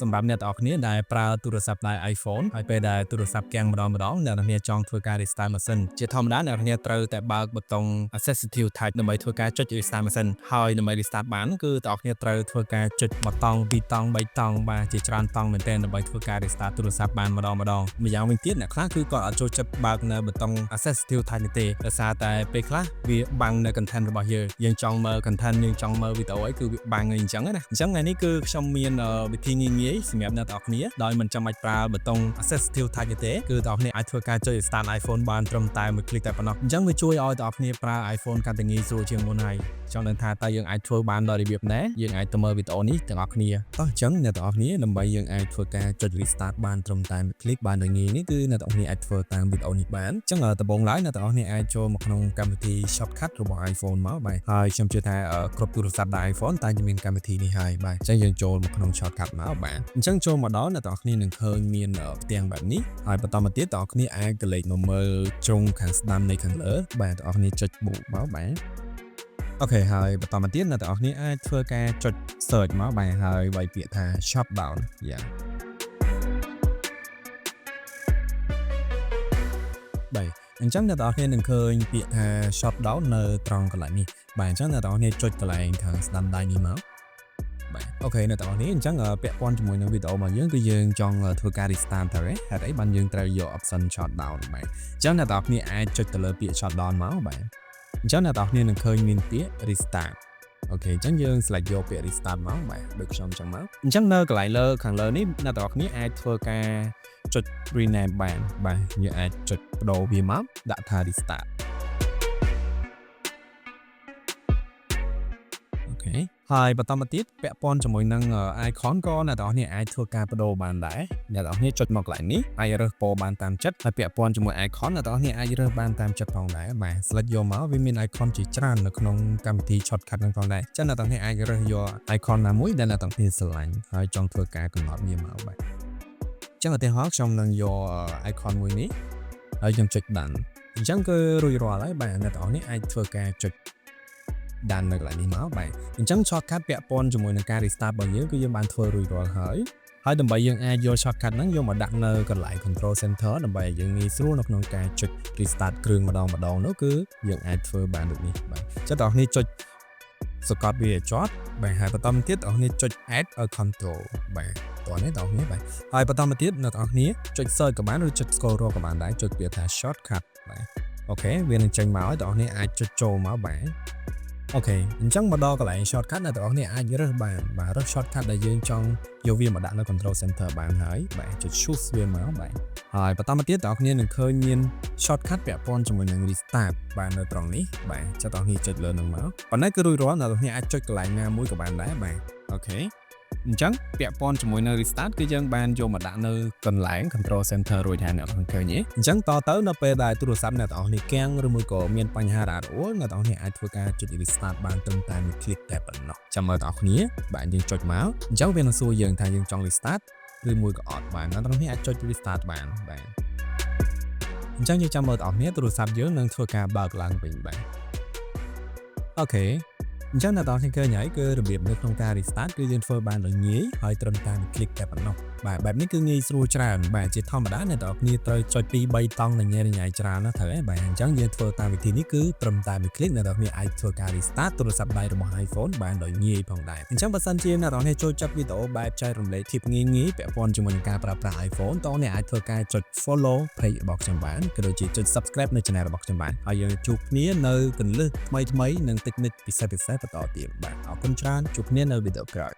សម្រាប់អ្នកទាំងអស់គ្នាដែលប្រើទូរស័ព្ទដៃ iPhone ហើយពេលដែលទូរស័ព្ទទាំងម្ដងអ្នកទាំងគ្នាចង់ធ្វើការ restart ម៉ាស៊ីនជាធម្មតាអ្នកទាំងគ្នាត្រូវតែបើកប៊ូតុង sensitive touch ដើម្បីធ្វើការចុច restart ម៉ាស៊ីនហើយដើម្បី restart បានគឺទាំងអស់គ្នាត្រូវធ្វើការចុច1តង់2តង់3តង់បាទជាច្រើនតង់មែនទែនដើម្បីធ្វើការ restart ទូរស័ព្ទបានម្ដងម្យ៉ាងវិញទៀតអ្នកខ្លះគឺគាត់អត់ចូលចិត្តបើកនៅប៊ូតុង sensitive touch នេះទេដោយសារតែពេលខ្លះវាបាំងនៅ content របស់យើងចង់មើល content យើងចង់មើលវីដេអូអីគឺវាបាំងអញ្ចឹងណាអញ្ចឹងថ្ងៃនេះគឺខ្ញុំមានវិធីងាយៗសម្រាប់អ្នកទាំងអស់គ្នាដោយមិនចាំបាច់ប្រើប៊ូតុង sensitive touch ទេគឺទាំងអស់គ្នាអាចធ្វើការចុច restart iPhone បានត្រឹមតែមួយ click តែប៉ុណ្ណោះអញ្ចឹងវាជួយឲ្យទាំងអស់គ្នាប្រើ iPhone កាន់តែងាយស្រួលជាងមុនហើយចង់ដឹងថាតើយើងអាចធ្វើបានដោយរបៀបណាយើងអាចទៅមើលវីដេអូនេះទាំងអស់គ្នាតោះអញ្ចឹងអ្នកទាំងអស់គ្នាដើម្បីយើងអាចធ្វើការចុច restart បានត្រឹមតែមួយ click បានដោយងាយនេះគឺអ្នកទាំងអស់គ្នាអាចធ្វើតាមវីដេអូនេះបានអញ្ចឹងដំបូងឡើយអ្នកទាំងអស់គ្នាអាចចូលមកក្នុងកម្មវិធី shortcut របស់ iPhone មកបាទហើយខ្ញុំជឿថាគ្រប់ទូរស័ព្ទដៃ iPhone តែจะមានកម្មវិធីនេះហើយបាទអញ្ចឹងយើងចូលមកក្នុង shortcut មកបាទអញ្ចឹងចូលមកដល់អ្នកទាំងអស់គ្នានឹងឃើញមានផ្ទាំងបែបនេះហើយបន្តមកទៀតទាំងអស់គ្នាអាចកលេចមកមើលជ្រុងខាងស្ដាំនៃខាងលើបាទទាំងអស់គ្នាចុចបូកមកបាទអូខេហើយបន្តមកទៀតអ្នកទាំងអស់គ្នាអាចធ្វើការចុច search មកបាទហើយវាយពាក្យថា shutdown យ៉ាបាទអញ្ចឹងអ្នកទាំងអស់គ្នានឹងឃើញពាក្យថា shutdown នៅត្រង់កន្លែងនេះបាទអញ្ចឹងអ្នកទាំងអស់គ្នាចុចកន្លែងខាងស្ដាំដៃនេះមកបាទអូខេអ្នកទាំងអស់គ្នាអញ្ចឹងពាក់ព័ន្ធជាមួយនឹងវីដេអូរបស់យើងគឺយើងចង់ធ្វើការ restart ទៅហេតុអីបានយើងត្រូវយក option shutdown បាទអញ្ចឹងអ្នកទាំងអស់គ្នាអាចចុចទៅលើពាក្យ shutdown មកបាទអញ្ចឹងអ្នកទាំងអស់គ្នានឹងឃើញមានពាក្យ restart អូខេអញ្ចឹងយើង select យកពាក្យ restart មកបាទដូចខ្ញុំអញ្ចឹងមកអញ្ចឹងនៅកន្លែងលើខាងលើនេះអ្នកទាំងអស់គ្នាអាចធ្វើការចុច rename បានបាទយើងអាចចុចបដូរវាមកដាក់ថា restart អូខេហើយបន្តមកទៀតពាក់ព័ន្ធជាមួយនឹង icon ក៏អ្នកទាំងអស់គ្នាអាចធ្វើការបដូរបានដែរអ្នកទាំងអស់គ្នាចុចមកកន្លែងនេះអាចរើសពណ៌បានតាមចិត្តហើយពាក់ព័ន្ធជាមួយ icon អ្នកទាំងអស់គ្នាអាចរើសបានតាមចិត្តផងដែរបាទ select យកមកវាមាន icon ជាច្រើននៅក្នុងកម្មវិធី shortcut ហ្នឹងផងដែរចឹងអ្នកទាំងអស់គ្នាអាចរើសយក icon ណាមួយដែលអ្នកទាំងអស់គ្នាស្រឡាញ់ហើយចង់ធ្វើការកំណត់វាមកបាទចឹងឧទាហរណ៍ខ្ញុំនឹងយក icon មួយនេះហើយខ្ញុំចុចដានអញ្ចឹងគឺរួចរាល់ហើយបាទអ្នកទាំងអស់គ្នាអាចធ្វើការចុចដាននៅកន្លែងនេះមកបាទអញ្ចឹង shortcut ពាក់ព័ន្ធជាមួយនឹងការ restart របស់យើងគឺយើងបានធ្វើរួចរាល់ហើយដើម្បីយើងអាចយក shortcut ហ្នឹងយកមកដាក់នៅកន្លែង control center ដើម្បីឲ្យយើងងាយស្រួលនៅក្នុងការចុច restart គ្រឿងម្ដងនោះគឺយើងអាចធ្វើបានដូចនេះបាទចឹងបងប្អូនចុចសកត់វាឲ្យជាប់បាទហើយបន្តមកទៀតបងប្អូនចុច add a control បាទតោះនេះបងប្អូនបាទហើយបន្តមកទៀតអ្នកទាំងអស់គ្នាចុច search ក៏បានឬចុច scroll រកក៏បានដែរចុចវាថា shortcut បាទអូខេវានឹងចេញមកឲ្យបងប្អូនអាចចុចចូលមកបាទអូខេអញ្ចឹងមកដល់កន្លែង shortcut អ្នកទាំងអស់គ្នាអាចរើសបានបាទរើស shortcut ដែលយើងចង់យកវាមកដាក់នៅ control center បានហើយបាទចុច choose វាមកបាទហើយបន្តមកទៀតបងប្អូននឹងឃើញមាន shortcut ពាក់ព័ន្ធជាមួយនឹង restart បាទនៅត្រង់នេះបាទចាំបងប្អូនចុចលើនឹងមកប៉ុន្តែគឺរួចរាល់អ្នកទាំងអស់គ្នាអាចចុចកន្លែងណាមួយក៏បានដែរបាទអូខេអញ្ចឹងពាក់ព័ន្ធជាមួយនៅ restart គឺយើងបានយកមកដាក់នៅកន្លែង control center រួចហើយអ្នកទាំងឃើញទេអញ្ចឹងតទៅនៅពេលដែលទូរស័ព្ទអ្នកទាំងអស់នេះគាំងឬមួយក៏មានបញ្ហារអាក់រអួលអ្នកទាំងអស់នេះអាចធ្វើការចុច restart បានត្រឹមតែមួយ click តែប៉ុណ្ណោះចាំមើលទាំងអស់គ្នាបាទយើងចុចមកអញ្ចឹងវានឹងសួរយើងថាយើងចង់ restart ឬមួយក៏អត់បាទអ្នកទាំងអស់នេះអាចចុច restart បានបាទអញ្ចឹងយើងចាំមើលទាំងអស់គ្នាទូរស័ព្ទយើងនឹងធ្វើការបើកឡើងវិញបាទអូខេអញ្ចឹងអ្នកទាំងអស់គ្នាឃើញហើយគឺរបៀបនៅក្នុងការ restart គឺយើងធ្វើបានដោយងាយហើយត្រឹមតែមួយ click តែប៉ុណ្ណោះបាទបែបនេះគឺងាយស្រួលច្រើនបាទជាធម្មតាអ្នកទាំងអស់គ្នាត្រូវចុច2 3តង់ញ៉ៃច្រើនណាស់ត្រូវហើយបាទអញ្ចឹងយើងធ្វើតាមវិធីនេះគឺត្រឹមតែមួយ click អ្នកទាំងអស់គ្នាអាចធ្វើការ restart ទូរស័ព្ទដៃរបស់ iPhone បានដោយងាយផងដែរអញ្ចឹងបើសិនជាអ្នកទាំងអស់គ្នាចូលចិត្តវីដេអូបែបចែករំលែក tip ងាយៗពាក់ព័ន្ធជាមួយនឹងការប្រើប្រាស់ iPhone តោះអ្នកអាចធ្វើការចុច follow page របស់ខ្ញុំបានក៏ដូចជាចុច subscribe នៅ channel របស់ខ្ញុំបានហើយយើងជួបគ្នានៅគន្លឹះថ្មីៗនិង technique ពិសេសៗបន្តទៀតបាទអរគុណច្រើនជួបគ្នានៅវីដេអូក្រោយ